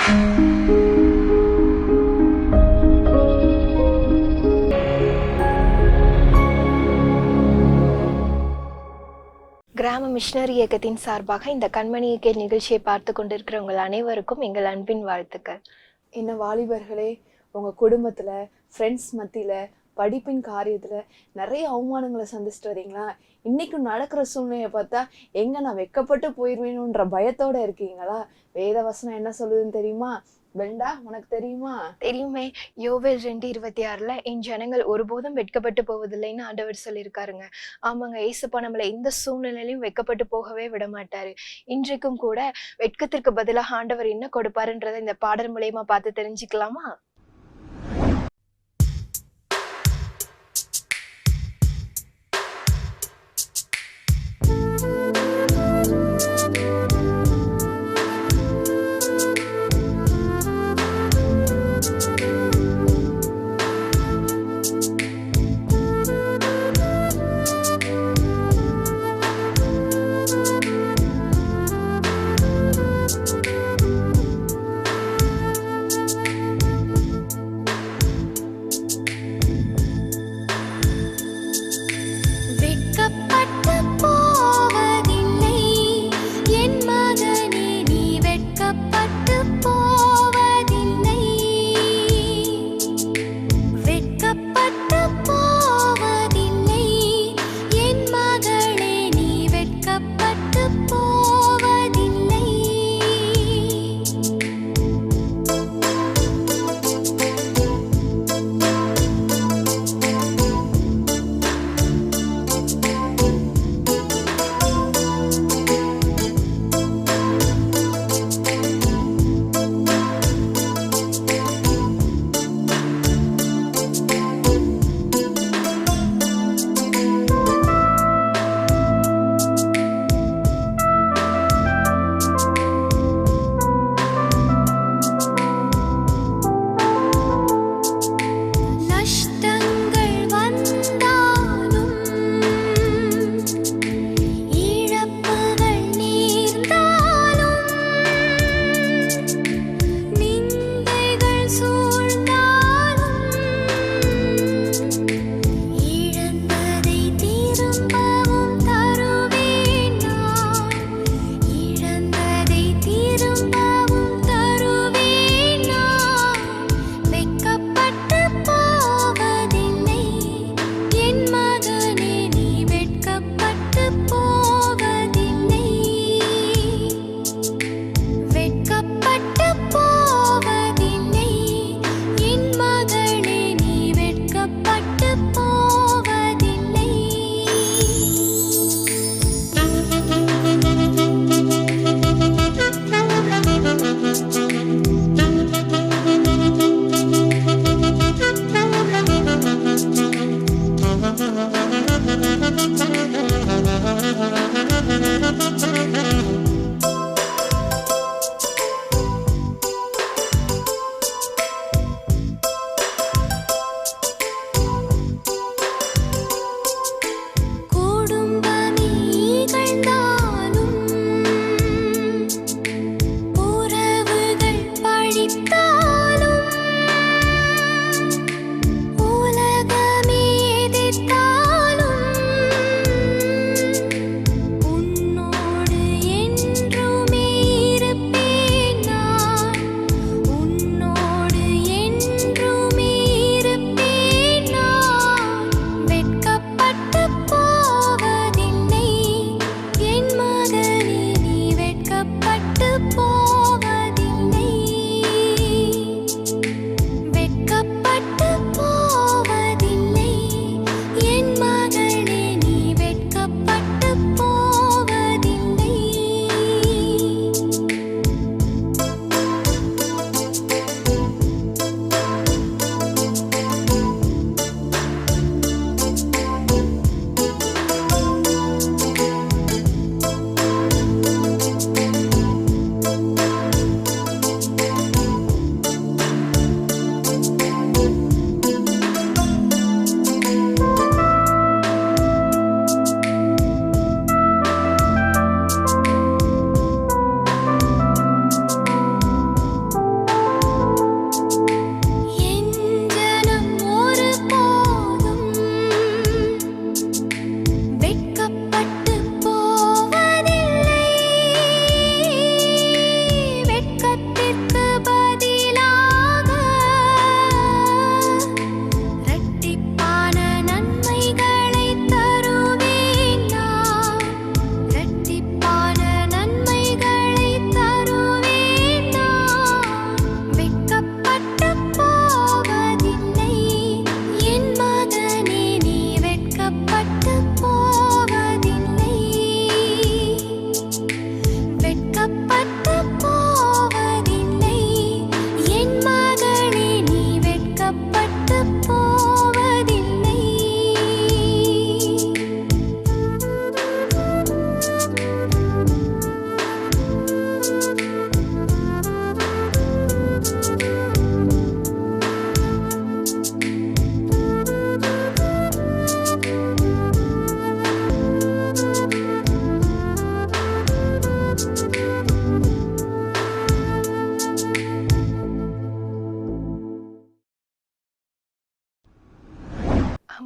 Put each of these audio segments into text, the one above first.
கிராம மிஷனரி இயக்கத்தின் சார்பாக இந்த கண்மணியை கேள் நிகழ்ச்சியை பார்த்து கொண்டிருக்கிற உங்கள் அனைவருக்கும் எங்கள் அன்பின் வாழ்த்துக்கள். என்ன வாலிபர்களே, உங்கள் குடும்பத்தில், ஃப்ரெண்ட்ஸ் மத்தியில், படிப்பின் காரியத்தில் நிறைய அவமானங்களை சந்திச்சுட்டு வரீங்களா? இன்றைக்கும் நடக்கிற சூழ்நிலையை பார்த்தா எங்கே நான் வெட்கப்பட்டு போயிடுவேணுன்ற பயத்தோடு இருக்கீங்களா? வேத வசனம் என்ன சொல்லுதுன்னு தெரியுமா? பெண்டா, உனக்கு தெரியுமா? தெரியுமே. யோவேல் 2:26 என் ஜனங்கள் ஒருபோதும் வெட்கப்பட்டு போவதில்லைன்னு ஆண்டவர் சொல்லியிருக்காருங்க. ஆமாங்க, ஏசப்பா நம்மளை எந்த சூழ்நிலையிலும் வெட்கப்பட்டு போகவே விட மாட்டாரு. இன்றைக்கும் கூட வெட்கத்திற்கு பதிலாக ஆண்டவர் என்ன கொடுப்பாருன்றதை இந்த பாடல் மூலியமா பார்த்து தெரிஞ்சுக்கலாமா?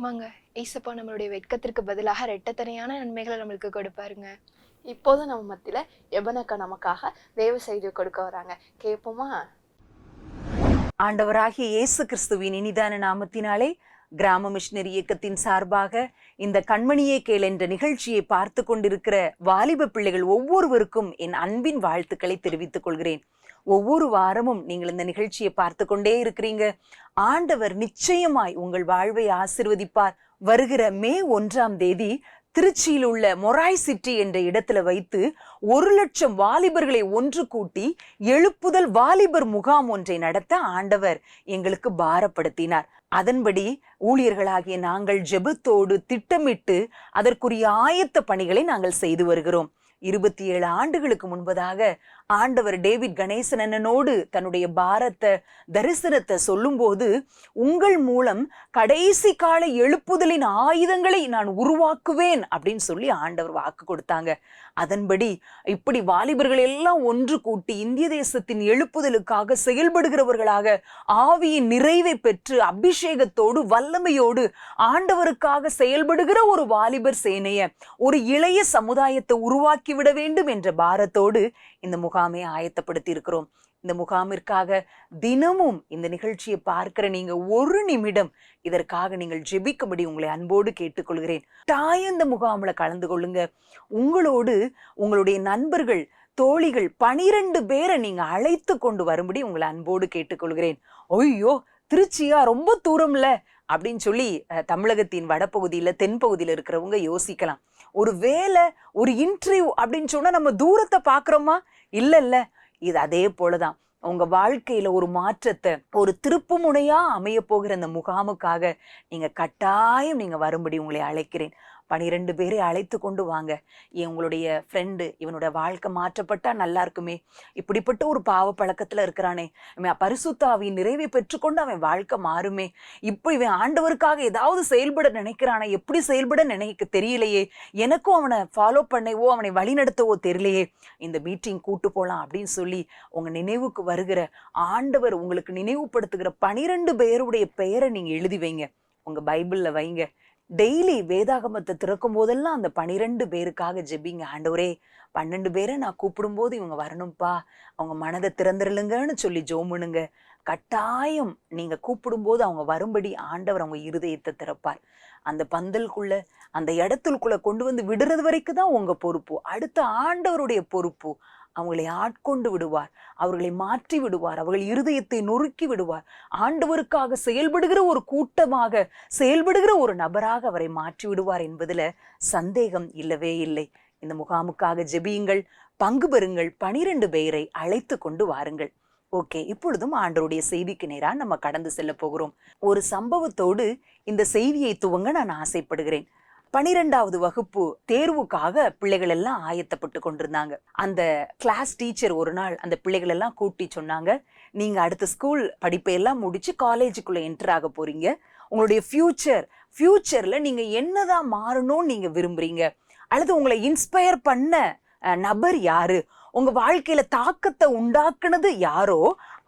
ஆமாங்க. ஏசப்பா நம்மளுடைய வெட்கத்திற்கு பதிலாக இரட்டத்தனையான நன்மைகளை நம்மளுக்கு கொடுப்பாருங்க. இப்போதும் நம்ம மத்தியில எபனக்கா நமக்காக தேவ செய்தி கொடுக்க வராங்க. கேட்போமா? ஆண்டவராகிய இயேசு கிறிஸ்துவின் இனிதான நாமத்தினாலே கிராம மிஷனரி இயக்கத்தின் சார்பாக இந்த கண்மணியே கேள் என்ற நிகழ்ச்சியை பார்த்து கொண்டிருக்கிற வாலிப பிள்ளைகள் ஒவ்வொருவருக்கும் என் அன்பின் வாழ்த்துக்களை தெரிவித்துக் கொள்கிறேன். ஒவ்வொரு வாரமும் நீங்கள் இந்த நிகழ்ச்சியை பார்த்து கொண்டே இருக்கிறீங்க. ஆண்டவர் நிச்சயமாய் உங்கள் வாழ்வை ஆசீர்வதிப்பார். வருகிற மே 1 திருச்சியில் உள்ள மொராய் சிட்டி என்ற இடத்துல வைத்து 1,00,000 வாலிபர்களை ஒன்று கூட்டி எழுப்புதல் வாலிபர் முகாம் ஒன்றை நடத்த ஆண்டவர் எங்களுக்கு பாரப்படுத்தினார். அதன்படி ஊழியர்களாகிய நாங்கள் ஜெபத்தோடு திட்டமிட்டு அதற்குரிய ஆயத்த பணிகளை நாங்கள் செய்து வருகிறோம். 27 ஆண்டுகளுக்கு முன்பதாக ஆண்டவர் டேவிட் கணேசன் அண்ணனோடு தன்னுடைய பாரத்தை தரிசனத்தை சொல்லும் போது, உங்கள் மூலம் கடைசி கால எழுப்புதலின் ஆயுதங்களை நான் உருவாக்குவேன் அப்படின்னு சொல்லி ஆண்டவர் வாக்கு கொடுத்தாங்க. அதன்படி இப்படி வாலிபர்கள் எல்லாம் ஒன்று கூட்டி இந்திய தேசத்தின் எழுப்புதலுக்காக செயல்படுகிறவர்களாக ஆவியின் நிறைவை பெற்று அபிஷேகத்தோடு வல்லமையோடு ஆண்டவருக்காக செயல்படுகிற ஒரு வாலிபர் சேனைய, ஒரு இளைய சமுதாயத்தை உருவாக்கி விட வேண்டும் என்ற பாரத்தோடு இந்த முகாமை ஆயத்தப்படுத்தி இருக்கிறோம். இந்த முகாமிற்காக தினமும் இந்த நிகழ்ச்சியை பார்க்கிற நீங்க ஒரு நிமிடம் இதற்காக நீங்கள் ஜெபிக்கும்படி உங்களை அன்போடு கேட்டுக்கொள்கிறேன். இந்த முகாமில் கலந்து கொள்ளுங்க. உங்களோடு உங்களுடைய நண்பர்கள், தோழிகள் 12 பேரை நீங்க அழைத்து கொண்டு வரும்படி உங்களை அன்போடு கேட்டுக்கொள்கிறேன். ஐயோ, திருச்சியா, ரொம்ப தூரம்ல அப்படின்னு சொல்லி தமிழகத்தின் வடபகுதியில தென்பகுதியில இருக்கிறவங்க யோசிக்கலாம். ஒரு வேலை, ஒரு இன்டர்வியூ அப்படின்னு சொன்னா நம்ம தூரத்தை பாக்குறோமா? இல்ல, இது அதே போலதான். உங்க வாழ்க்கையில ஒரு மாற்றத்தை, ஒரு திருப்பு முனையா அமைய போகிற இந்த முகாமுக்காக நீங்க கட்டாயம் நீங்க வரும்படி உங்களை அழைக்கிறேன். 12 பேரை அழைத்து கொண்டு வாங்க. உங்களுடைய ஃப்ரெண்டு, இவனோட வாழ்க்கை மாற்றப்பட்டா நல்லா இருக்குமே, இப்படிப்பட்ட ஒரு பாவ பழக்கத்துல இருக்கிறானே, பரிசுத்த ஆவியின் நிறைவை பெற்றுக்கொண்டு அவன் வாழ்க்கை மாறுமே, இப்போ இவன் ஆண்டவருக்காக ஏதாவது செயல்பட நினைக்கிறானே, எப்படி செயல்பட நினைக்க தெரியலையே, எனக்கும் அவனை ஃபாலோ பண்ணவோ அவனை வழி நடத்தவோ தெரியலையே, இந்த மீட்டிங் கூட்டு போலாம் அப்படின்னு சொல்லி உங்க நினைவுக்கு வருகிற ஆண்டவர் உங்களுக்கு நினைவுபடுத்துகிற 12 பேருடைய பெயரை நீங்க எழுதி வைங்க, உங்க பைபிள்ல வைங்க. டெய்லி வேதாகமத்தை திறக்கும் போதெல்லாம் அந்த 12 பேருக்காக ஜெபிங்க. ஆண்டவரே, 12 பேரை நான் கூப்பிடும் போது இவங்க வரணும்ப்பா, அவங்க மனதை திறந்துருலுங்கன்னு சொல்லி ஜோமுனுங்க. கட்டாயம் நீங்க கூப்பிடும் போது அவங்க வரும்படி ஆண்டவர் அவங்க இருதயத்தை திறப்பார். அந்த பந்தலுக்குள்ள, அந்த இடத்துக்குள்ள கொண்டு வந்து விடுறது வரைக்கும் தான் உங்க பொறுப்பு. அடுத்த ஆண்டவருடைய பொறுப்பு. அவங்களை ஆட்கொண்டு விடுவார், அவர்களை மாற்றி விடுவார், அவர்கள் இருதயத்தை நொறுக்கி விடுவார். ஆண்டவருக்காக செயல்படுகிற ஒரு கூட்டமாக, செயல்படுகிற ஒரு நபராக அவரை மாற்றி விடுவார் என்பதுல சந்தேகம் இல்லவே இல்லை. இந்த முகாமுக்காக ஜெபியுங்கள், பங்கு பெறுங்கள், 12 பேரை அழைத்து கொண்டு வாருங்கள். ஓகே, இப்பொழுதும் ஆண்டவருடைய செய்திக்கு நேரா நம்ம கடந்து செல்ல போகிறோம். ஒரு சம்பவத்தோடு இந்த செய்தியை துவங்க நான் ஆசைப்படுகிறேன். 12வது வகுப்பு தேர்வுக்காக பிள்ளைகள் எல்லாம் ஆயத்தப்பட்டு கொண்டிருந்தாங்க. அந்த கிளாஸ் டீச்சர் ஒரு நாள் அந்த பிள்ளைகள் எல்லாம் கூட்டி சொன்னாங்க, நீங்க அடுத்த ஸ்கூல் படிப்பையெல்லாம் முடிச்சு காலேஜுக்குள்ள என்டர் ஆக போறீங்க. உங்களுடைய ஃபியூச்சர்ல நீங்க என்னதான் மாறணும்னு நீங்க விரும்புறீங்க, அல்லது உங்களை இன்ஸ்பயர் பண்ண நபர் யாரு, உங்க வாழ்க்கையில தாக்கத்தை உண்டாக்குனது யாரோ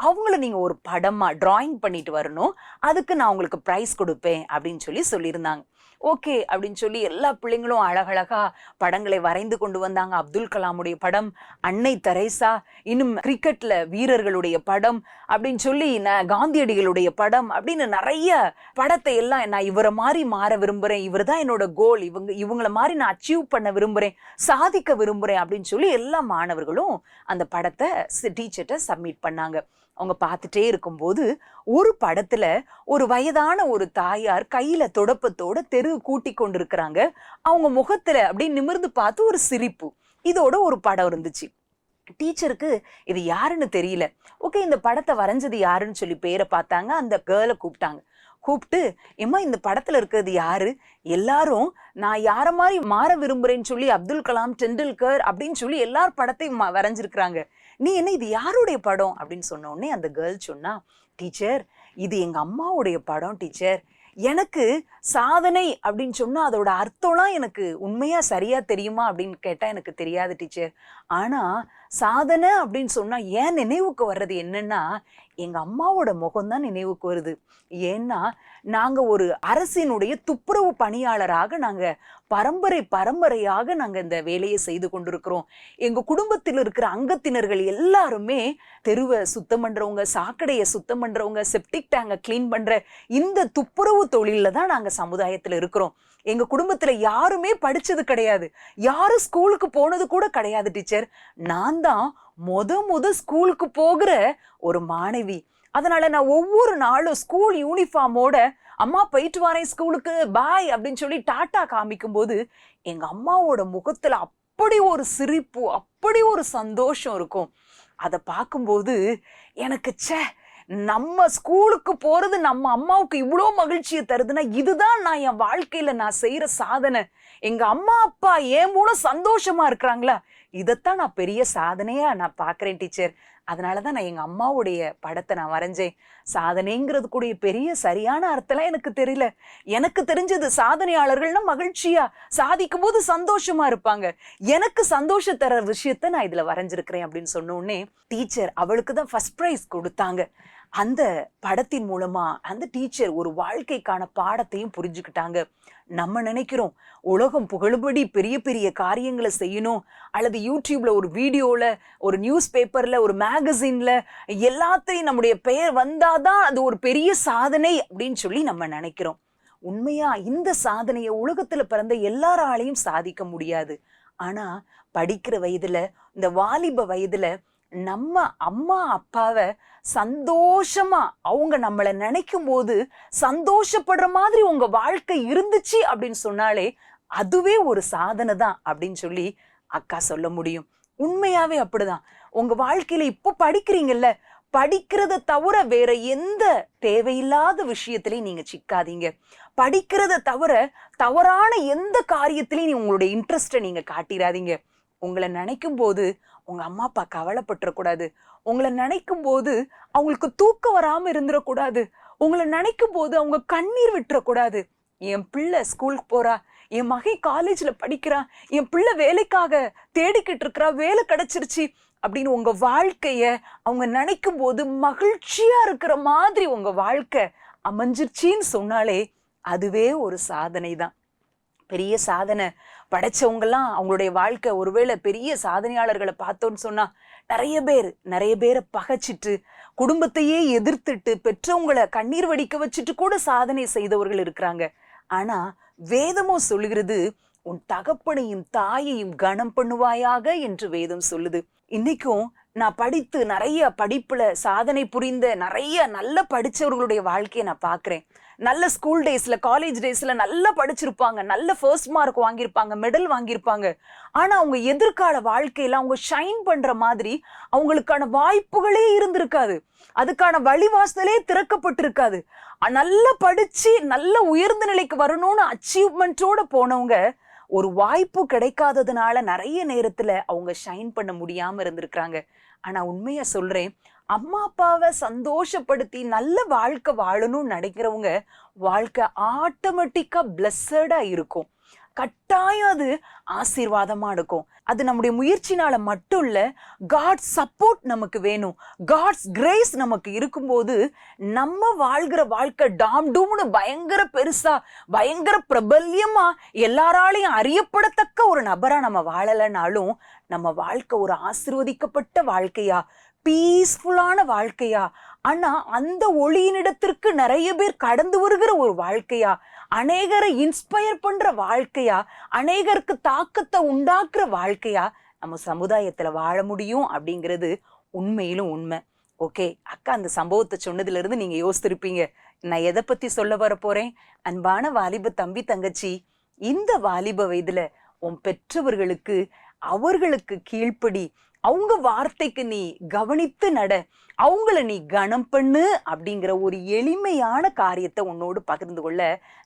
அவங்கள நீங்க ஒரு படமா டிராயிங் பண்ணிட்டு வரணும், அதுக்கு நான் உங்களுக்கு பிரைஸ் கொடுப்பேன் அப்படின்னு சொல்லியிருந்தாங்க. ஓகே அப்படின்னு சொல்லி எல்லா பிள்ளைங்களும் அழகழகா படங்களை வரைந்து கொண்டு வந்தாங்க. அப்துல் கலாமுடைய படம், அன்னை தெரேசா, இன்னும் கிரிக்கெட்ல வீரர்களுடைய படம் அப்படின்னு சொல்லி, காந்தியடிகளுடைய படம் அப்படின்னு நிறைய படத்தை எல்லாம், நான் இவரை மாதிரி மாற விரும்புறேன், இவர் தான் என்னோட கோல், இவங்கள மாதிரி நான் அச்சீவ் பண்ண விரும்புறேன், சாதிக்க விரும்புறேன் அப்படின்னு சொல்லி எல்லா மாணவர்களும் அந்த படத்தை டீச்சர்கிட்ட சப்மிட் பண்ணாங்க. அவங்க பார்த்துட்டே இருக்கும்போது ஒரு படத்துல ஒரு வயதான ஒரு தாயார் கையில தொடப்பத்தோட தெரு கூட்டி கொண்டிருக்கிறாங்க. அவங்க முகத்துல அப்படி நிமிர்ந்து பார்த்து ஒரு சிரிப்பு, இதோட ஒரு படம் இருந்துச்சு. டீச்சருக்கு இது யாருன்னு தெரியல. ஓகே, இந்த படத்தை வரைஞ்சது யாருன்னு சொல்லி பேரை பார்த்தாங்க. அந்த கேர்ளை கூப்பிட்டு, ஏம்மா இந்த படத்துல இருக்கிறது யாரு? எல்லாரும் நான் யார மாதிரி மாற விரும்புறேன்னு சொல்லி அப்துல் கலாம், டெண்டுல்கர் அப்படின்னு சொல்லி எல்லார் படத்தையும் வரைஞ்சிருக்கிறாங்க, நீ என்ன இது யாருடைய படம் அப்படின்னு சொன்ன உடனே அந்த கேர்ள் சொன்னா, டீச்சர் இது எங்க அம்மாவுடைய படம் டீச்சர். எனக்கு சாதனை அப்படின்னு சொன்னா அதோட அர்த்தம்லாம் எனக்கு உண்மையா சரியா தெரியுமா அப்படின்னு கேட்டா எனக்கு தெரியாது டீச்சர். ஆனா சாதனை அப்படின்னு சொன்னா ஏன் நினைவுக்கு வர்றது என்னன்னா, எங்க அம்மாவோட முகம்தான் நினைவுக்கு வருது. ஏன்னா நாங்க ஒரு அரசினுடைய துப்புரவு பணியாளராக நாங்க பரம்பரையாக நாங்க இந்த வேலையை செய்து கொண்டிருக்கிறோம். எங்க குடும்பத்தில் இருக்கிற அங்கத்தினர்கள் எல்லாருமே தெருவை சுத்தம் பண்றவங்க, சாக்கடையை சுத்தம் பண்றவங்க, செப்டிக் டேங்கை கிளீன் பண்ற இந்த துப்புரவு தொழில தான் நாங்க சமுதாயத்துல இருக்கிறோம். எங்க குடும்பத்துல யாருமே படிச்சது கிடையாது, யாரும் ஸ்கூலுக்கு போனது கூட கிடையாது டீச்சர். நான் தான் முத ஸ்கூலுக்கு போகிற ஒரு மாணவி. அதனால நான் ஒவ்வொரு நாளும் ஸ்கூல் யூனிஃபார்மோட அம்மா போயிட்டு வரேன் ஸ்கூலுக்கு பாய் அப்படின்னு சொல்லி டாட்டா காமிக்கும் போது எங்க அம்மாவோட முகத்துல அப்படி ஒரு சிரிப்பு, அப்படி ஒரு சந்தோஷம் இருக்கும். அதை பார்க்கும்போது எனக்கு நம்ம ஸ்கூலுக்கு போறது நம்ம அம்மாவுக்கு இவ்வளோ மகிழ்ச்சியை தருதுன்னா இதுதான் நான் என் வாழ்க்கையில நான் செய்யற சாதனை. எங்க அம்மா அப்பா என் மூலம் சந்தோஷமா இருக்கிறாங்களா, இதைத்தான் நான் பெரிய சாதனையா நான் பாக்குறேன் டீச்சர். அதனாலதான் நான் எங்க அம்மாவுடைய படத்தை நான் வரைஞ்சேன். சாதனைங்கிறது கூடிய பெரிய சரியான அர்த்தம்லாம் எனக்கு தெரியல. எனக்கு தெரிஞ்சது சாதனையாளர்கள்னா மகிழ்ச்சியா சாதிக்கும் போது சந்தோஷமா இருப்பாங்க. எனக்கு சந்தோஷம் தர விஷயத்த நான் இதுல வரைஞ்சிருக்கிறேன் அப்படின்னு சொன்ன உடனே டீச்சர் அவளுக்கு தான் ஃபர்ஸ்ட் ப்ரைஸ் கொடுத்தாங்க. அந்த படத்தின் மூலமா அந்த டீச்சர் ஒரு வாழ்க்கைக்கான பாடத்தையும் புரிஞ்சுக்கிட்டாங்க. நம்ம நினைக்கிறோம் உலகம் புகழும்படி பெரிய பெரிய காரியங்களை செய்யணும், அல்லது யூடியூப்ல ஒரு வீடியோல, ஒரு நியூஸ் பேப்பர்ல, ஒரு மேகசின்ல எல்லாத்தையும் நம்முடைய பெயர் வந்தாதான் அது ஒரு பெரிய சாதனை அப்படின்னு சொல்லி நம்ம நினைக்கிறோம். உண்மையா இந்த சாதனையை உலகத்துல பிறந்த எல்லாராலையும் சாதிக்க முடியாது. ஆனா படிக்கிற வயதுல, இந்த வாலிப வயதுல நம்ம அம்மா அப்பாவை சந்தோஷமா அவங்க நம்மளை நினைக்கும் போது சந்தோஷப்படுற மாதிரி உங்க வாழ்க்கை இருந்துச்சு அப்படின்னு சொன்னாலே அதுவே ஒரு சாதனை தான் அப்படின்னு சொல்லி அக்கா சொல்ல முடியும். உண்மையாவே அப்படிதான். உங்க வாழ்க்கையில இப்போ படிக்கிறீங்கல்ல, படிக்கிறத தவிர வேற எந்த தேவையில்லாத விஷயத்திலையும் நீங்க சிக்காதீங்க. படிக்கிறத தவிர தவறான எந்த காரியத்திலையும் உங்களுடைய இன்ட்ரெஸ்டை நீங்க காட்டிடாதீங்க. உங்களை நினைக்கும் போது உங்க அம்மா அப்பா கவலைப்பட்டுறக்கூடாது. உங்களை நினைக்கும் போது அவங்களுக்கு தூக்கம் வராம இருந்துடக்கூடாது. உங்களை நினைக்கும் போது அவங்க கண்ணீர் விட்டுறக்கூடாது. என் பிள்ளை ஸ்கூலுக்கு போறா, என் மகன் காலேஜ்ல படிக்கிறா, என் பிள்ளை வேலைக்காக தேடிக்கிட்டு இருக்கிறா, வேலை கிடைச்சிருச்சு அப்படின்னு உங்க வாழ்க்கைய அவங்க நினைக்கும் போது மகிழ்ச்சியா இருக்கிற மாதிரி உங்க வாழ்க்கை அமைஞ்சிருச்சின்னு சொன்னாலே அதுவே ஒரு சாதனை தான். பெரிய சாதனை படைச்சவங்கெல்லாம் அவங்களுடைய வாழ்க்கை ஒருவேளை பெரிய சாதனையாளர்களை பார்த்தோன்னு சொன்னா நிறைய பேரை பகைச்சிட்டு, குடும்பத்தையே எதிர்த்துட்டு, பெற்றவங்களை கண்ணீர் வடிக்க வச்சுட்டு கூட சாதனை செய்தவர்கள் இருக்கிறாங்க. ஆனா வேதமும் சொல்லுகிறது, உன் தகப்பனையும் தாயையும் கனம் பண்ணுவாயாக என்று வேதம் சொல்லுது. இன்னைக்கும் நான் படித்து நிறைய படிப்புல சாதனை புரிந்த நிறைய நல்ல படிச்சவர்களுடைய வாழ்க்கையை நான் பாக்குறேன். நல்ல ஸ்கூல் டேஸ்ல, காலேஜ் டேஸ்ல நல்லா படிச்சிருப்பாங்க, நல்ல ஃபர்ஸ்ட் மார்க் வாங்கியிருப்பாங்க, மெடல் வாங்கியிருப்பாங்க. ஆனா அவங்க எதிர்கால வாழ்க்கையில அவங்க ஷைன் பண்ற மாதிரி அவங்களுக்கான வாய்ப்புகளே இருந்திருக்காது, அதுக்கான வழிவாசலே திறக்கப்பட்டிருக்காது. நல்லா படிச்சு நல்ல உயர்ந்த நிலைக்கு வரணும்னு அச்சீவ்மெண்ட்டோட போனவங்க ஒரு வாய்ப்பு கிடைக்காததுனால நிறைய நேரத்துல அவங்க ஷைன் பண்ண முடியாம இருந்திருக்கிறாங்க. ஆனா உண்மையா சொல்றேன், அம்மா அப்பாவை சந்தோஷப்படுத்தி நல்ல வாழ்க்கை வாழணும்னு நினைக்கிறவங்க வாழ்க்கை ஆட்டோமேட்டிக்கா பிளஸடா இருக்கும். கட்டாயம் அது ஆசீர்வாதமா இருக்கும். அது நம்முடைய முயற்சினால மட்டும் இல்ல, காட்ஸ் சப்போர்ட் நமக்கு வேணும். காட்ஸ் கிரேஸ் நமக்கு இருக்கும்போது நம்ம வாழ்கிற வாழ்க்கை டாம் டூம்னு பயங்கர பெருசா, பயங்கர பிரபல்யமா, எல்லாராலையும் அறியப்படத்தக்க ஒரு நபரா நம்ம வாழலைனாலும் நம்ம வாழ்க்கை ஒரு ஆசீர்வதிக்கப்பட்ட வாழ்க்கையா, பீஸ்ஃபுல்லான வாழ்க்கையா, ஆனா அந்த ஒளியினிடத்திற்கு நிறைய பேர் கடந்து வருகிற ஒரு வாழ்க்கையா, அநேகரை இன்ஸ்பயர் பண்ற வாழ்க்கையா, அநேகருக்கு தாக்கத்தை உண்டாக்குற வாழ்க்கையா நம்ம சமுதாயத்துல வாழ முடியும் அப்படிங்கிறது உண்மையிலும் உண்மை. ஓகே அக்கா, அந்த சம்பவத்தை சொன்னதுல இருந்து நீங்க யோசித்திருப்பீங்க நான் எதை பத்தி சொல்ல வர போறேன். அன்பான வாலிப தம்பி தங்கச்சி, இந்த வாலிப வயதுல உன் பெற்றவர்களுக்கு அவர்களுக்கு கீழ்ப்படி, அவங்க வார்த்தைக்கு நீ கவனித்து நட, அவங்கள நீ கனம் பண்ணு அப்படிங்கிற ஒரு எளிமையான காரியத்தை உன்னோடு பகிர்ந்து கொள்ள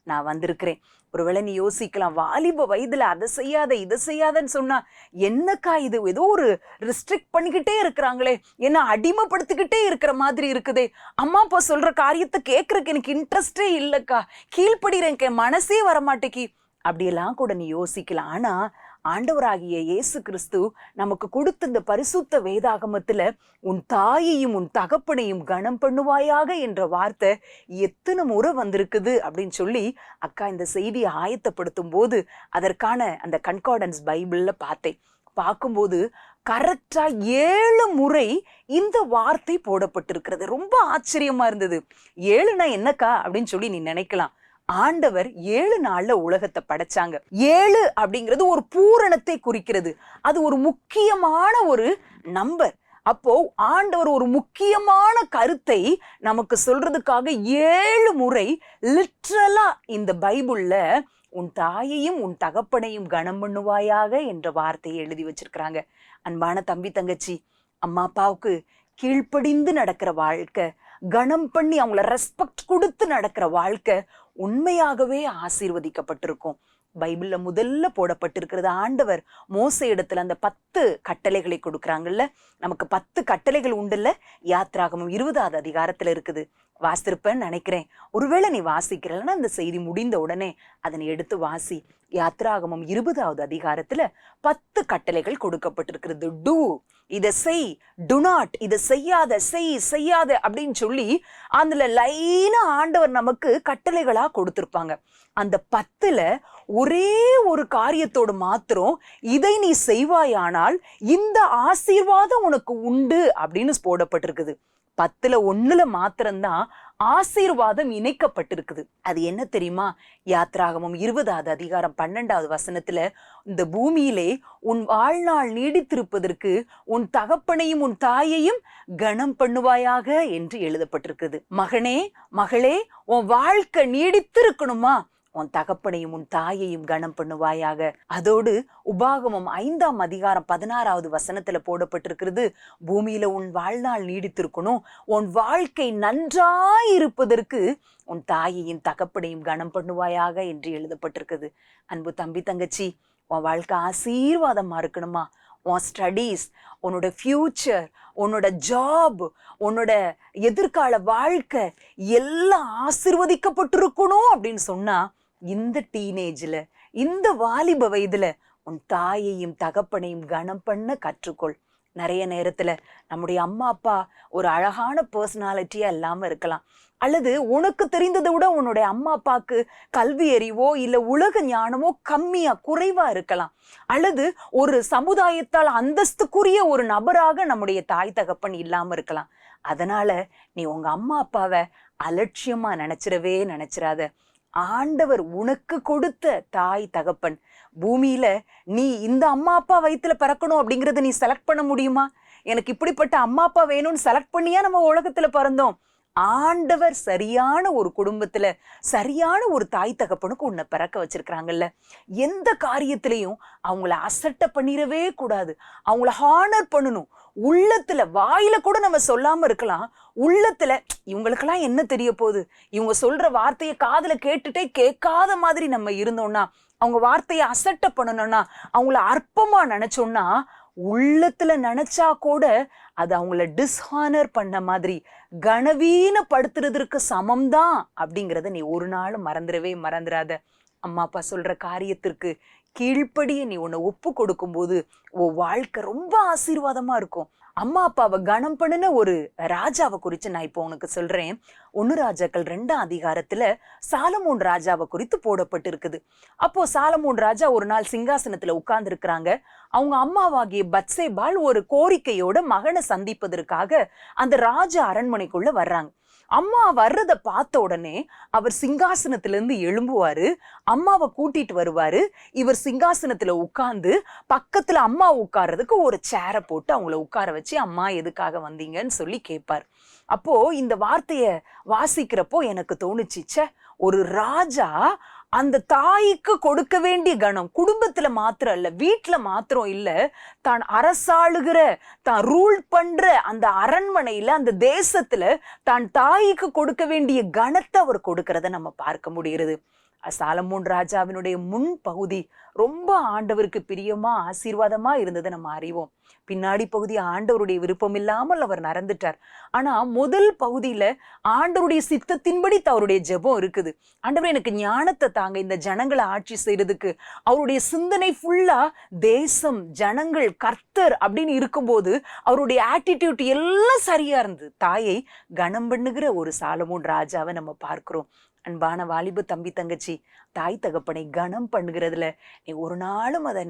நான் வந்திருக்கிறேன். ஒருவேளை நீ யோசிக்கலாம், வாலிப வயதுல அதை செய்யாத இதை செய்யாதன்னு சொன்னா என்னக்கா இது, ஏதோ ஒரு ரெஸ்ட்ரிக்ட் பண்ணிக்கிட்டே இருக்கிறாங்களே, என்ன அடிமைப்படுத்திக்கிட்டே இருக்கிற மாதிரி இருக்குதே, அம்மா அப்பா சொல்ற காரியத்தை கேட்கறதுக்கு எனக்கு இன்ட்ரெஸ்டே இல்லக்கா, கீழ்படுறேன், மனசே வரமாட்டேக்கி, அப்படியெல்லாம் கூட நீ யோசிக்கலாம். ஆனா ஆண்டவராகிய இயேசு கிறிஸ்து நமக்கு கொடுத்த இந்த பரிசுத்த வேதாகமத்துல உன் தாயையும் உன் தகப்பனையும் கனம் பண்ணுவாயாக என்ற வார்த்தை எத்தனை முறை வந்திருக்குது அப்படின்னு சொல்லி அக்கா இந்த செய்தியை ஆயத்தப்படுத்தும் போது அதற்கான அந்த கன்கார்டன்ஸ் பைபிள்ல பார்த்தேன். பார்க்கும்போது கரெக்டா 7 முறை இந்த வார்த்தை போடப்பட்டிருக்கிறது. ரொம்ப ஆச்சரியமா இருந்தது. 7னா என்னக்கா அப்படின்னு சொல்லி நீ நினைக்கலாம். ஆண்டவர் 7 நாள்ல உலகத்தை படைச்சாங்க. 7 அப்படிங்கிறது ஒரு பூரணத்தை குறிக்கிறது. அது ஒரு முக்கியமான ஒரு நம்பர். அப்போ ஆண்டவர் ஒரு முக்கியமான கருத்தை நமக்கு சொல்றதுக்காக 7 முறை லிட்ரலா இந்த பைபிள்ல உன் தாயையும் உன் தகப்பனையும் கனம் பண்ணுவாயாக என்ற வார்த்தையை எழுதி வச்சிருக்கிறாங்க. அன்பான தம்பி தங்கச்சி, அம்மா அப்பாவுக்கு கீழ்ப்படிந்து நடக்கிற வாழ்க்கை, கனம் பண்ணி அவங்கள ரெஸ்பெக்ட் கொடுத்து நடக்கிற வாழ்க்கை உண்மையாகவே ஆசீர்வதிக்கப்பட்டிருக்கும். பைபிள்ல முதல்ல போடப்பட்டிருக்கிறது. ஆண்டவர் மோசே இடத்துல அந்த 10 கட்டளைகளை கொடுக்குறாங்கல்ல. நமக்கு 10 கட்டளைகள் உண்டுல்ல. யாத்ராகமம் 20வது அதிகாரத்துல இருக்குது. வாசித்திருப்பேன்னு நினைக்கிறேன். ஒருவேளை நீ வாசிக்கிறன்னா இந்த செய்தி முடிந்த உடனே அதனை எடுத்து வாசி. யாத்ராகமம் 20வது அதிகாரத்துல 10 கட்டளைகள் கொடுக்கப்பட்டிருக்கிறது. டூ, இதை செய், டு நாட், இதை செய்யாத, செய்யாத அப்படின்னு சொல்லி அதுல லைனா ஆண்டவர் நமக்கு கட்டளைகளா கொடுத்திருப்பாங்க. அந்த 10ல ஒரே ஒரு காரியத்தோடு மாத்திரம் இதை நீ செய்வாயானால் இந்த ஆசீர்வாதம் உனக்கு உண்டு அப்படின்னு போடப்பட்டிருக்குது. 10ல 1ல மாத்திரம்தான் ஆசீர்வாதம் இணைக்கப்பட்டிருக்குது. அது என்ன தெரியுமா? யாத்ராகமம் 20வது அதிகாரம் 12வது வசனத்துல இந்த பூமியிலே உன் வாழ்நாள் நீடித்திருப்பதற்கு உன் தகப்பனையும் உன் தாயையும் கனம் பண்ணுவாயாக என்று எழுதப்பட்டிருக்குது. மகனே மகளே, உன் வாழ்க்கை நீடித்திருக்கணுமா? உன் தகப்பனையும் உன் தாயையும் கனம் பண்ணுவாயாக. அதோடு உபாகமம் 5ஆம் அதிகாரம் 16வது வசனத்துல போடப்பட்டிருக்கிறது. பூமியில உன் வாழ்நாள் நீடித்திருக்கணும், உன் வாழ்க்கை நன்றாயிருப்பதற்கு உன் தாயையும் தகப்பனையும் கனம் பண்ணுவாயாக என்று எழுதப்பட்டிருக்குது. அன்பு தம்பி தங்கச்சி, உன் வாழ்க்கை ஆசீர்வாதமா இருக்கணுமா? உன் ஸ்டடீஸ், உன்னோட ஃபியூச்சர், உன்னோட ஜாப், உன்னோட எதிர்கால வாழ்க்கை எல்லாம் ஆசீர்வதிக்கப்பட்டிருக்கணும் அப்படின்னு சொன்னா இந்த டீனேஜ்ல, இந்த வாலிப வயதுல உன் தாயையும் தகப்பனையும் கனம் பண்ண கற்றுக்கொள். நிறைய நேரத்துல நம்முடைய அம்மா அப்பா ஒரு அழகான பர்சனாலிட்டியா இல்லாம இருக்கலாம். அல்லது உனக்கு தெரிந்ததை விட உன்னுடைய அம்மா அப்பாவுக்கு கல்வி அறிவோ இல்ல உலக ஞானமோ கம்மியா குறைவா இருக்கலாம். அல்லது ஒரு சமுதாயத்தால் அந்தஸ்துக்குரிய ஒரு நபராக நம்முடைய தாய் தகப்பன் இல்லாம இருக்கலாம். அதனால நீ உங்க அம்மா அப்பாவை அலட்சியமா நினைச்சிடாத. ஆண்டவர் உனக்கு கொடுத்த தாய் தகப்பன். பூமியில நீ இந்த அம்மா அப்பா வயித்துல பிறக்கணும் அப்படிங்கறத நீ செலக்ட் பண்ண முடியுமா? எனக்கு இப்படிப்பட்ட அம்மா அப்பா வேணும்னு செலக்ட் பண்ணியா நம்ம உலகத்துல பிறந்தோம்? ஆண்டவர் சரியான ஒரு குடும்பத்துல சரியான ஒரு தாய் தகப்பனுக்கு உன்னை பிறக்க வச்சிருக்கிறாங்கல்ல. எந்த காரியத்திலையும் அவங்கள அசட்டை பண்ணிடவே கூடாது. அவங்கள ஹானர் பண்ணணும். உள்ளத்துல, வாயில கூட நம்ம சொல்லாம இருக்கலாம், உள்ளத்துல இவங்களுக்கெல்லாம் என்ன தெரிய போகுது, இவங்க சொல்ற வார்த்தையை காதுல கேட்டுட்டே கேட்காத மாதிரி நம்ம இருந்தோம்னா, அவங்க வார்த்தையை அசட்டை பண்ணணும்னா, அவங்கள அற்பமா நினைச்சோம்னா, உள்ளத்துல நினைச்சா கூட அது அவங்கள டிஸ்ஹானர் பண்ண மாதிரி, கனவீனப்படுத்துறதற்கு சமம்தான் அப்படிங்கிறத நீ ஒரு நாள் மறந்துடாத. அம்மா அப்பா சொல்ற காரியத்திற்கு கீழ்ப்படிய நீ உன்னை ஒப்பு கொடுக்கும் போது உன் வாழ்க்கை ரொம்ப ஆசீர்வாதமா இருக்கும். அம்மா அப்பாவை கனம் பண்ணின ஒரு ராஜாவை குறித்து நான் இப்போ உனக்கு சொல்றேன். 1 ராஜாக்கள் 2ஆம் அதிகாரத்துல சாலமோன் ராஜாவை குறித்து போடப்பட்டு இருக்குது. அப்போ சாலமோன் ராஜா ஒரு நாள் சிங்காசனத்துல உட்கார்ந்து இருக்கிறாங்க. அவங்க அம்மாவாகிய பத்சேபாள் ஒரு கோரிக்கையோட மகனை சந்திப்பதற்காக அந்த ராஜ அரண்மனைக்குள்ள வர்றாங்க. அம்மா வர்றத பார்த்த உடனே அவர் சிங்காசனத்துல இருந்து எழும்புவாரு, அம்மாவை கூட்டிட்டு வருவாரு. இவர் சிங்காசனத்துல உட்கார்ந்து பக்கத்துல அம்மா உட்கார்றதுக்கு ஒரு சேரை போட்டு அவங்கள உட்கார வச்சு, அம்மா எதுக்காக வந்தீங்கன்னு சொல்லி கேட்பார். அப்போ இந்த வார்த்தைய வாசிக்கிறப்போ எனக்கு தோணுச்சு, ஒரு ராஜா அந்த தாய்க்கு கொடுக்க வேண்டிய கணம் குடும்பத்துல மாத்திரம் இல்ல, வீட்டுல மாத்திரம் இல்ல, தான் அரசாளுகிற, தான் ரூல் பண்ற அந்த அரண்மனையில, அந்த தேசத்துல தான் தாய்க்கு கொடுக்க வேண்டிய கணத்தை அவர் கொடுக்கறத நம்ம பார்க்க முடிகிறது. சாலமோன் ராஜாவினுடைய முன் பகுதி ரொம்ப ஆண்டவருக்கு பிரியமா ஆசீர்வாதமா இருந்ததை நம்ம அறிவோம். பின்னாடி பகுதி ஆண்டவருடைய விருப்பம் இல்லாமல் அவர் நடந்துட்டார். ஆனா முதல் பகுதியில ஆண்டவருடைய சித்தத்தின்படி அவருடைய ஜெபம் இருக்குது. ஆண்டவர் எனக்கு ஞானத்தை தாங்க இந்த ஜனங்களை ஆட்சி செய்யறதுக்கு. அவருடைய சிந்தனை ஃபுல்லா தேசம், ஜனங்கள், கர்த்தர் அப்படின்னு இருக்கும்போது அவருடைய ஆட்டிடியூட் எல்லாம் சரியா இருந்தது. தாயை கனம் பண்ணுகிற ஒரு சாலமோன் ராஜாவை நம்ம பார்க்கிறோம். அன்பான வாலிப தம்பி தங்கச்சி, தாய் தகப்பனை கனம் பண்ணுகிறதுல நீ ஒரு நாளும் அதை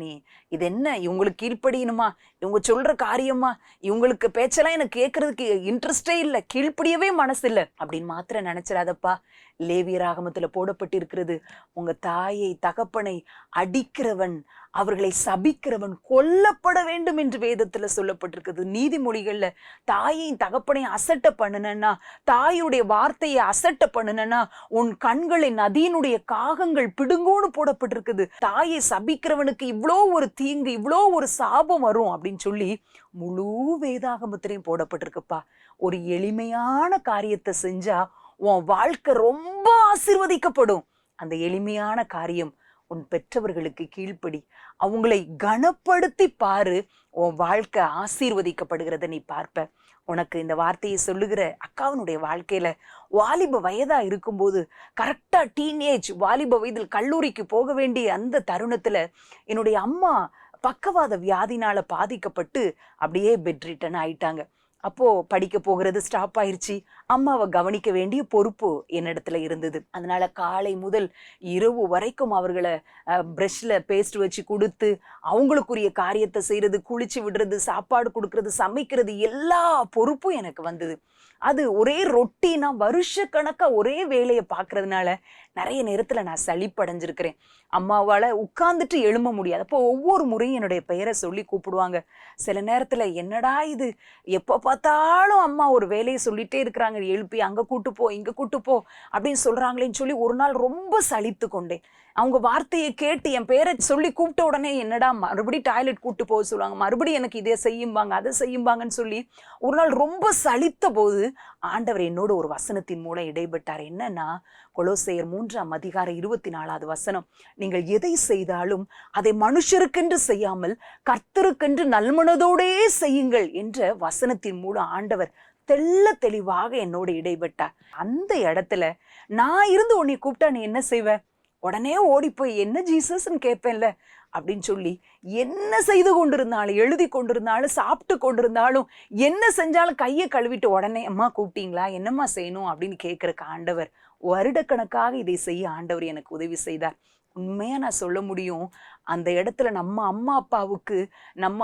இது என்ன இவங்களுக்கு கீழ்ப்படியணுமா, இவங்க சொல்ற காரியமா, இவங்களுக்கு பேச்செல்லாம் எனக்கு கேட்கறதுக்கு இன்ட்ரெஸ்டே இல்லை, கீழ்ப்படியவே மனசு இல்லை அப்படின்னு மாத்திரம் நினைச்சிடாதப்பா. லேவியராகமத்துல போடப்பட்டிருக்கிறது, உங்க தாயை தகப்பனை அடிக்கிறவன், அவர்களை சபிக்கிறவன் கொல்லப்பட வேண்டும் என்று வேதத்துல சொல்லப்பட்டிருக்கிறது. நீதிமொழிகள்ல தாயையும் தகப்பனையும் அசட்டை பண்ணுனா, தாயுடைய வார்த்தையை அசட்டை பண்ணுனா உன் கண்களை நதியினுடைய காகங்கள் பிடுங்கோன்னு போடப்பட்டிருக்குது. தாயை சபிக்கிறவனுக்கு இவ்வளோ ஒரு தீங்கு, இவ்வளோ ஒரு சாபம் வரும் அப்படின்னு சொல்லி முழு வேதாகமத்திலையும் போடப்பட்டிருக்குப்பா. ஒரு எளிமையான காரியத்தை செஞ்சா உன் வாழ்க்கை ரொம்ப ஆசீர்வதிக்கப்படும். அந்த எளிமையான காரியம், உன் பெற்றவர்களுக்கு கீழ்ப்படி, அவங்களை கனப்படுத்தி பாரு, உன் வாழ்க்கை ஆசீர்வதிக்கப்படுகிறத நீ பார்ப்ப. உனக்கு இந்த வார்த்தையை சொல்லுகிற அக்காவினுடைய வாழ்க்கையில வாலிப வயதா இருக்கும்போது, கரெக்டா டீனேஜ் வாலிப வயதில் கல்லூரிக்கு போக வேண்டிய அந்த தருணத்துல என்னுடைய அம்மா பக்கவாத வியாதினால பாதிக்கப்பட்டு அப்படியே பெட் ரிட்டன் ஆயிட்டாங்க. அப்போ படிக்க போகிறது ஸ்டாப் ஆயிருச்சு. அம்மாவை கவனிக்க வேண்டிய பொறுப்பு என்னிடத்துல இருந்தது. அதனால காலை முதல் இரவு வரைக்கும் அவர்களை பிரஷ்ல பேஸ்ட் வச்சு கொடுத்து அவங்களுக்குரிய காரியத்தை செய்யறது, குளிச்சு விடுறது, சாப்பாடு கொடுக்கறது, சமைக்கிறது, எல்லா பொறுப்பும் எனக்கு வந்தது. அது ஒரே ரொட்டீனா வருஷ கணக்கா ஒரே வேலையை பார்க்கறதுனால நிறைய நேரத்துல நான் சலிப்படைஞ்சிருக்கிறேன். அம்மாவால உட்கார்ந்துட்டு எழும்ப முடியாது. அப்போ ஒவ்வொரு முறையும் என்னுடைய பெயரை சொல்லி கூப்பிடுவாங்க. சில நேரத்துல என்னடா இது, எப்ப பார்த்தாலும் அம்மா ஒரு வேலையை சொல்லிட்டே இருக்கிறாங்க, எழுப்பி அங்க கூட்டு போ, இங்க கூட்டு போ அப்படின்னு சொல்றாங்களேன்னு சொல்லி ஒரு நாள் ரொம்ப சலித்து கொண்டேன். அவங்க வார்த்தையை கேட்டு என் பேரை சொல்லி கூப்பிட்ட உடனே என்னடா மறுபடியும் டாய்லெட் கூட்டு போக சொல்லுவாங்க, மறுபடியும் எனக்கு இதை செய்யும்பாங்க, அதை செய்யும்பாங்கன்னு சொல்லி ஒரு நாள் ரொம்ப சலித்த போது ஆண்டவர் என்னோட ஒரு வசனத்தின் மூலம் இடைப்பட்டார். என்னன்னா, கொலோசையர் 3:24 நீங்கள் எதை செய்தாலும் அதை மனுஷருக்கென்று செய்யாமல் கர்த்தருக்கென்று நல்மனதோடே செய்யுங்கள் என்ற வசனத்தின் மூலம் ஆண்டவர் தெள்ள தெளிவாக என்னோட இடைப்பட்டார். அந்த இடத்துல நான் இருந்து உன்னை கூப்பிட்டா நீ என்ன செய்வ? உடனே ஓடி போய் என்ன ஜீசஸ்ன்னு கேட்பேன்ல அப்படின்னு சொல்லி என்ன செய்து கொண்டிருந்தாலும், எழுதி கொண்டிருந்தாலும், சாப்பிட்டு கொண்டிருந்தாலும், என்ன செஞ்சாலும் கையை கழுவிட்டு உடனே அம்மா கூப்பிட்டீங்களா, என்னம்மா செய்யணும் அப்படின்னு கேட்கறக்கு ஆண்டவர் வருடக்கணக்காக இதை செய்ய ஆண்டவர் எனக்கு உதவி செய்தார். உண்மையா நான் சொல்ல முடியும், அந்த இடத்துல நம்ம அம்மா அப்பாவுக்கு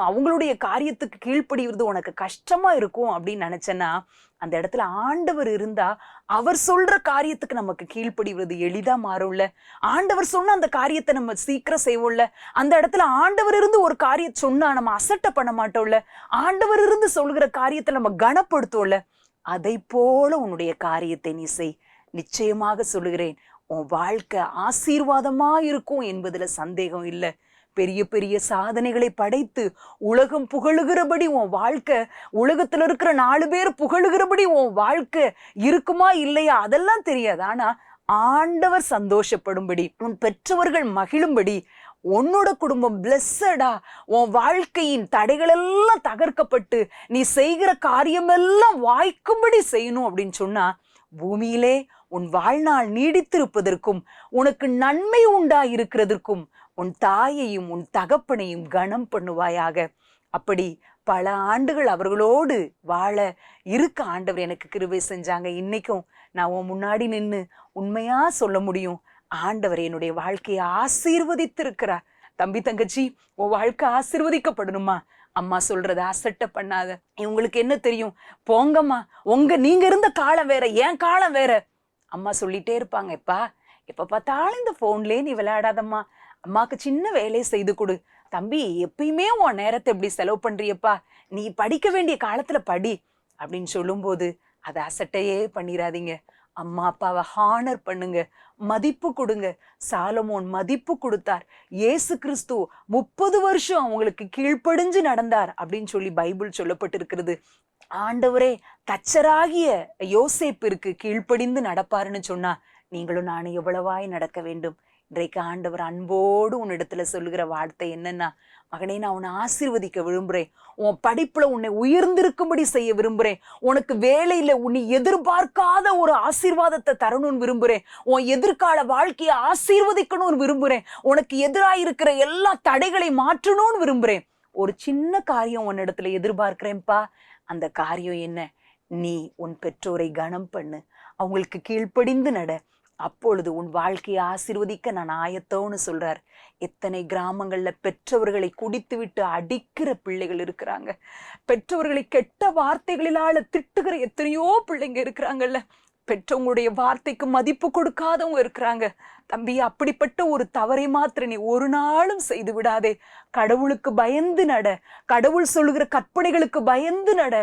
அவங்களுடைய காரியத்துக்கு கீழ்ப்படிவது உனக்கு கஷ்டமா இருக்கும் அப்படின்னு நினைச்சேன்னா, அந்த இடத்துல ஆண்டவர் இருந்தா அவர் சொல்ற காரியத்துக்கு நமக்கு கீழ்ப்படிவது எளிதா மாறும்ல. ஆண்டவர் சொன்ன அந்த காரியத்தை நம்ம சீக்கிரம் செய்வோம்ல. அந்த இடத்துல ஆண்டவர் இருந்து ஒரு காரியத்தை சொன்னா நம்ம அசட்டை பண்ண மாட்டோம்ல. ஆண்டவர் இருந்து சொல்கிற காரியத்தை நம்ம கனப்படுத்துவோம்ல. அதை போல உன்னுடைய காரியத்தை நீ செய். நிச்சயமாக சொல்லுகிறேன், உன் வாழ்க்கை ஆசீர்வாதமா இருக்கும் என்பதுல சந்தேகம் இல்லை. பெரிய பெரிய சாதனைகளை படைத்து உலகம் புகழுகிறபடி உன் வாழ்க்கை, உலகத்துல இருக்கிற 4 பேர் புகழுகிறபடி உன் வாழ்க்கை இருக்குமா இல்லையா அதெல்லாம் தெரியாது. ஆனா ஆண்டவர் சந்தோஷப்படும்படி, உன் பெற்றவர்கள் மகிழும்படி, உன்னோட குடும்பம் பிளஸ்ஸடா, உன் வாழ்க்கையின் தடைகள் எல்லாம் தகர்க்கப்பட்டு நீ செய்கிற காரியமெல்லாம் வாய்க்கும்படி செய்யணும் அப்படின்னு சொன்னா, பூமியிலே உன் வாழ்நாள் நீடித்திருப்பதற்கும் உனக்கு நன்மை உண்டாயிருக்கிறதற்கும் உன் தாயையும் உன் தகப்பனையும் கனம் பண்ணுவாயாக. அப்படி பல ஆண்டுகள் அவர்களோடு வாழ இருக்க ஆண்டவர் எனக்கு கிருபை செஞ்சாங்க. இன்னைக்கும் நான் உன் முன்னாடி நின்று உண்மையா சொல்ல முடியும், ஆண்டவர் என்னுடைய வாழ்க்கையை ஆசீர்வதித்திருக்கிறார். தம்பி தங்கச்சி, உன் வாழ்க்கை ஆசீர்வதிக்கப்படணுமா? அம்மா சொல்றத அசட்டை பண்ணாத. இவங்களுக்கு என்ன தெரியும், போங்கம்மா, நீங்க இருந்த காலம் வேற, என் காலம் வேற. அம்மா சொல்லிட்டே இருப்பாங்க, எப்ப பார்த்தாலும் இந்த போன்லயே நீ விளையாடாதம்மா, அம்மாக்கு சின்ன வேலையை செய்து கொடு. தம்பி, எப்பயுமே உன் நேரத்தை எப்படி செலவு பண்றியப்பா, நீ படிக்க வேண்டிய காலத்துல படி அப்படின்னு சொல்லும்போது அதை அசட்டையே பண்ணிடாதீங்க. அம்மா அப்பாவை ஹானர் பண்ணுங்க, மதிப்பு கொடுங்க. சாலமோன் மதிப்பு கொடுத்தார். இயேசு கிறிஸ்து 30 வருஷம் அவங்களுக்கு கீழ்ப்படிஞ்சு நடந்தார் அப்படின்னு சொல்லி பைபிள் சொல்லப்பட்டிருக்கிறது. ஆண்டவரே தச்சராகிய யோசேப்பிற்கு கீழ்ப்படிந்து நடப்பாருன்னு சொன்னா நீங்களும் நானும் எவ்வளவாய் நடக்க வேண்டும். இன்றைக்கு ஆண்டவர் அன்போடு உன்னிடத்துல சொல்லுகிற வார்த்தை என்னன்னா, மகனே, நான் உன்னை ஆசீர்வதிக்க விரும்புறேன். உன் படிப்புல உன்னை உயர்ந்திருக்கும்படி செய்ய விரும்புறேன். உனக்கு வேலையில உன்னை எதிர்பார்க்காத ஒரு ஆசீர்வாதத்தை தரணும்னு விரும்புறேன். உன் எதிர்கால வாழ்க்கையை ஆசீர்வதிக்கணும்னு விரும்புறேன். உனக்கு எதிராயிருக்கிற எல்லா தடைகளை மாற்றணும்னு விரும்புறேன். ஒரு சின்ன காரியம் உன்னிடத்துல எதிர்பார்க்கிறேன்ப்பா. அந்த காரியம் என்ன? நீ உன் பெற்றோரை கனம் பண்ணு, அவங்களுக்கு கீழ்ப்படிந்து நட. அப்பொழுது உன் வாழ்க்கையை ஆசீர்வதிக்க நான் ஆயத்தோன்னு சொல்றார். எத்தனை கிராமங்கள்ல பெற்றவர்களை குடித்து விட்டு அடிக்கிற பிள்ளைகள் இருக்கிறாங்க. பெற்றவர்களை கெட்ட வார்த்தைகளிலால திட்டுகிற எத்தனையோ பிள்ளைங்க இருக்கிறாங்கல்ல. பெற்றவங்களுடைய வார்த்தைக்கு மதிப்பு கொடுக்காதவங்க இருக்கிறாங்க. தம்பி, அப்படிப்பட்ட ஒரு தவறை மாத்திர நீ ஒரு நாளும் செய்து விடாதே. கடவுளுக்கு பயந்து நட. கடவுள் சொல்லுகிற கற்பனைகளுக்கு பயந்து நட.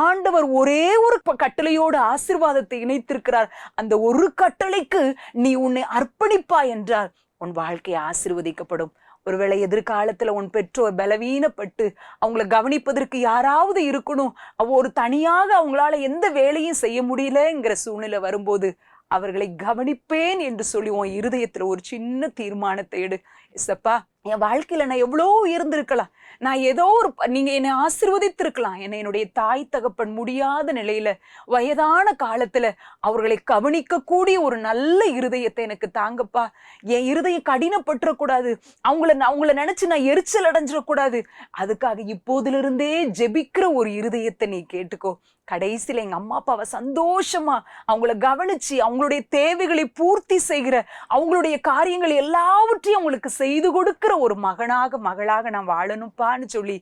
ஆண்டவர் ஒரே ஒரு கட்டளையோடு ஆசீர்வாதத்தை இணைத்திருக்கிறார். அந்த ஒரு கட்டளைக்கு நீ உன்னை அர்ப்பணிப்பாய் என்றால் உன் வாழ்க்கை ஆசீர்வதிக்கப்படும். ஒருவேளை எதிர்காலத்துல உன் பெற்றோர் பலவீனப்பட்டு அவங்கள கவனிப்பதற்கு யாராவது இருக்கணும், ஒரு தனியாக அவங்களால எந்த வேலையும் செய்ய முடியலங்கிற சூழ்நிலை வரும்போது அவர்களை கவனிப்பேன் என்று சொல்லி உன் இருதயத்துல ஒரு சின்ன தீர்மானத்தை எடு. இசப்பா, என் வாழ்க்கையில நான் எவ்வளோ உயர்ந்திருக்கலாம், நான் ஏதோ ஒரு நீங்க என்னை ஆசீர்வதித்திருக்கலாம். என்னுடைய தாய் தகப்பன் முடியாத நிலையில வயதான காலத்துல அவர்களை கவனிக்க கூடிய ஒரு நல்ல இருதயத்தை எனக்கு தாங்கப்பா. என் இருதயம் கடினப்பட்டுறக்கூடாது. அவங்கள நினைச்சு நான் எரிச்சல் அடைஞ்சிடக்கூடாது. அதுக்காக இப்போதிலிருந்தே ஜெபிக்கிற ஒரு இருதயத்தை நீ கேட்டுக்கோ. கடைசியில எங்க அம்மா அப்பாவை சந்தோஷமா அவங்கள கவனிச்சு அவங்களுடைய தேவைகளை பூர்த்தி செய்கிற, அவங்களுடைய காரியங்கள் எல்லாவற்றையும் அவங்களுக்கு செய்து கொடுக்கிற ஒரு மகளாக நான் வாழணும்ப்பான்னு சொல்லி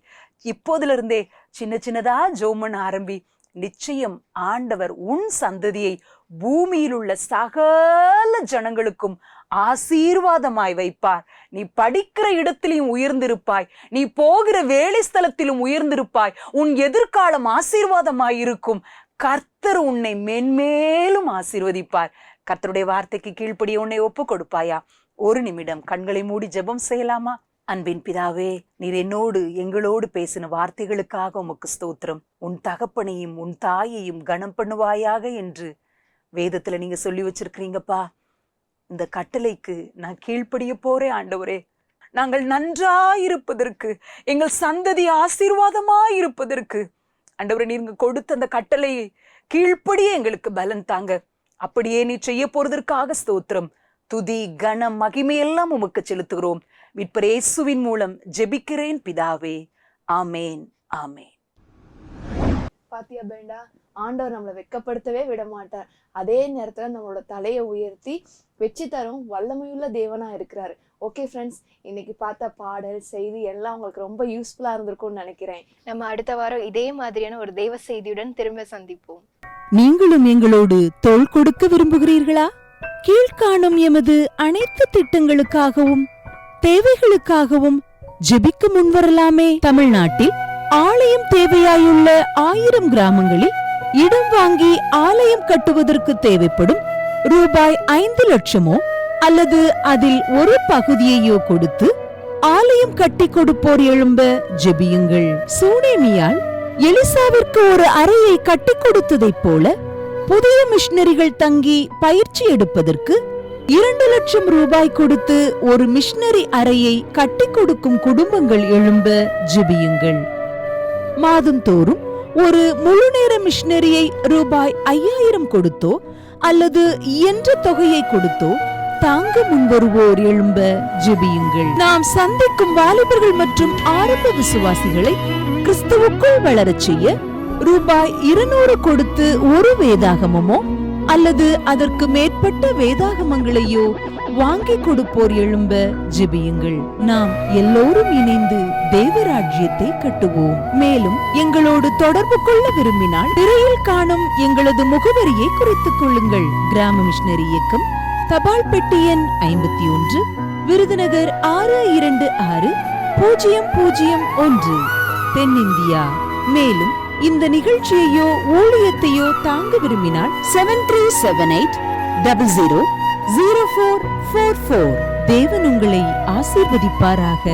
இப்போதுல இருந்தே சின்ன சின்னதா ஜெபம் பண்ண ஆரம்பி. நிச்சயம் ஆண்டவர் உன் சந்ததியை பூமியில் உள்ள சகல ஜனங்களுக்கும் ஆசீர்வாதமாய் வைப்பார். நீ படிக்கிற இடத்திலும் உயர்ந்திருப்பாய். நீ போகிற வேலை ஸ்தலத்திலும் உயர்ந்திருப்பாய். உன் எதிர்காலம் ஆசீர்வாதமாய் இருக்கும். கர்த்தர் உன்னை மென்மேலும் ஆசீர்வதிப்பார். கர்த்தருடைய வார்த்தைக்கு கீழ்ப்படிய உன்னை ஒப்பு கொடுப்பாயா? ஒரு நிமிடம் கண்களை மூடி ஜெபம் செய்யலாமா? அன்பின் பிதாவே, நீர் என்னோடு எங்களோடு பேசின வார்த்தைகளுக்காக உமக்கு ஸ்தோத்திரம். உன் தகப்பனையும் உன் தாயையும் கனம் பண்ணுவாயாக என்று வேதத்துல நீங்க சொல்லி வச்சிருக்கிறீங்கப்பா. இந்த கட்டளைக்கு நான் கீழ்ப்படிய போறேன் ஆண்டவரே. நாங்கள் நன்றாயிருப்பதற்கு, எங்கள் சந்ததி ஆசீர்வாதமாயிருப்பதற்கு ஆண்டவரே, நீங்க கொடுத்த அந்த கட்டளையை கீழ்ப்படியே எங்களுக்கு பலன் தாங்க. அப்படியே நீ செய்ய போறதற்காக ஸ்தோத்திரம். துதி கனம் மகிமையெல்லாம் உமக்கு செலுத்துகிறோம். மீட்பர் இயேசுவின் மூலம் ஜெபிக்கிறேன் பிதாவே. ஆமேன், ஆமேன். பாத்தியா பேண்டா, ஆண்டவர் நம்மளை வெட்கப்படுத்தவே விட மாட்டார். அதே நேரத்துல நம்மளோட தலையை உயர்த்தி வெற்றி தரும் வல்லமையுள்ள தேவனா இருக்கிறாரு. ஓகே ஃப்ரெண்ட்ஸ், இன்னைக்கு பார்த்த பாடல் செய்தி எல்லாம் உங்களுக்கு ரொம்ப யூஸ்ஃபுல்லா இருந்திருக்கும்னு நினைக்கிறேன். நம்ம அடுத்த வாரம் இதே மாதிரியான ஒரு தெய்வ செய்தியுடன் திரும்ப சந்திப்போம். நீங்களும் எங்களோடு தோள் கொடுக்க விரும்புகிறீர்களா? கீழ்காணும் எமது அனைத்து திட்டங்களுக்காகவும் தேவைகளுக்காகவும் ஜெபிக்க முன்வரலாமே. தமிழ்நாட்டில் ஆலயம் தேவையாயுள்ள 1000 கிராமங்களில் இடம் வாங்கி ஆலயம் கட்டுவதற்கு தேவைப்படும் ரூபாய் 5 லட்சமோ அல்லது அதில் ஒரு பகுதியையோ கொடுத்து ஆலயம் கட்டி கொடுப்போர் எழும்ப ஜெபியுங்கள். சூனேமியால் எலிசாவிற்கு ஒரு அறையை கட்டி கொடுத்ததைப் போல புதிய மிஷனரிகள் தங்கி பயிற்சி எடுப்பதற்கு 2 லட்சம் ரூபாய் கொடுத்து ஒரு மிஷனரி அறையை கட்டி கொடுக்கும் குடும்பங்கள் எழும்ப ஜெபியுங்கள். மாதந்தோறும் ஒரு முழுநேர மிஷனரியை ரூபாய் 5000 கொடுத்தோ அல்லது இயன்ற தொகையை கொடுத்தோ தாங்க முன்வருவோர் எழும்ப ஜெபியுங்கள். நாம் சந்திக்கும் வாலிபர்கள் மற்றும் ஆரம்ப விசுவாசிகளை கிறிஸ்துவுக்குள் வளரச் செய்ய ரூபாய் 200 கொடுத்து ஒரு வேதாகமமோ அல்லது அதற்கு மேற்பட்ட வேதாகமங்களையோ வாங்கி கொடுப்போர் எழும்ப ஜெபியுங்கள். நாம் எல்லோரும் இணைந்து தேவராஜ்யத்தை கட்டுவோம். மேலும் எங்களோடு தொடர்பு கொள்ள விரும்பினால் திரையில் காணும் எங்களது முகவரியை குறித்துக் கொள்ளுங்கள். கிராம மிஷனரி இயக்கம், தபால் பெட்டி எண் 51, விருதுநகர் 626001, தென்னிந்தியா. மேலும் இந்த நிகழ்ச்சியையோ ஊழியத்தையோ தாங்க விரும்பினால் 7378000444. தேவன் உங்களை ஆசீர்வதிப்பாராக.